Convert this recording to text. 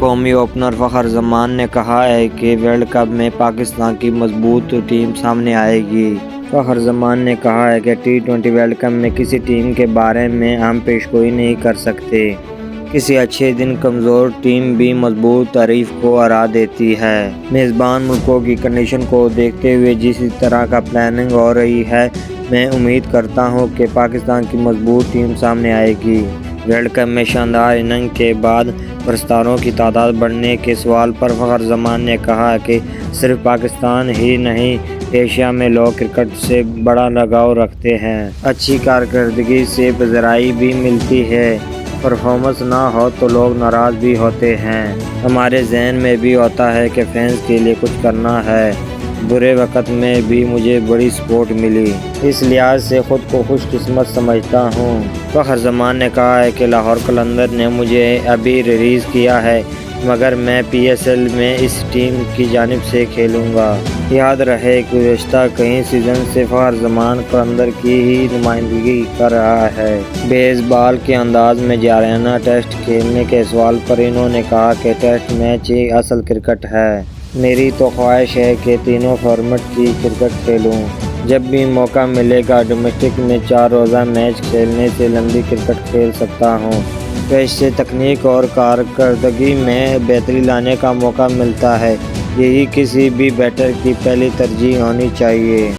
قومی اوپنر فخر زمان نے کہا ہے کہ ورلڈ کپ میں پاکستان کی مضبوط ٹیم سامنے آئے گی۔ فخر زمان نے کہا ہے کہ ٹی20 ورلڈ کپ میں کسی ٹیم کے بارے میں ہم پیشگوئی نہیں کر سکتے۔ کسی اچھے دن کمزور ٹیم بھی مضبوط حریف کو ہرا دیتی ہے۔ میزبان ملکوں کی کنڈیشن کو دیکھتے ہوئے جس طرح کا پلاننگ ہو رہی ہے، میں امید کرتا ہوں کہ پاکستان کی مضبوط ٹیم سامنے آئے گی۔ ورلڈ کپ میں شاندار اننگ کے بعد پرستاروں کی تعداد بڑھنے کے سوال پر فخر زمان نے کہا کہ صرف پاکستان ہی نہیں، ایشیا میں لوگ کرکٹ سے بڑا لگاؤ رکھتے ہیں۔ اچھی کارکردگی سے پذیرائی بھی ملتی ہے۔ پرفارمنس نہ ہو تو لوگ ناراض بھی ہوتے ہیں۔ ہمارے ذہن میں بھی ہوتا ہے کہ فینس کے لیے کچھ کرنا ہے۔ برے وقت میں بھی مجھے بڑی سپورٹ ملی۔ اس لحاظ سے خود کو خوش قسمت سمجھتا ہوں۔ فخر زمان نے کہا کہ لاہور قلندرز نے مجھے ابھی ریلیز کیا ہے، مگر میں PSL میں اس ٹیم کی جانب سے کھیلوں گا۔ یاد رہے کہ گزشتہ کئی سیزن سے فخر زمان قلندر کی ہی نمائندگی کر رہا ہے۔ بیس بال کے انداز میں جارحانہ ٹیسٹ کھیلنے کے سوال پر انہوں نے کہا کہ ٹیسٹ میچ ہی اصل کرکٹ ہے۔ میری تو خواہش ہے کہ تینوں فارمیٹ کی کرکٹ کھیلوں۔ جب بھی موقع ملے گا ڈومیسٹک میں 4 روزہ میچ کھیلنے سے لمبی کرکٹ کھیل سکتا ہوں، تو اس سے تکنیک اور کارکردگی میں بہتری لانے کا موقع ملتا ہے۔ یہی کسی بھی بیٹر کی پہلی ترجیح ہونی چاہیے۔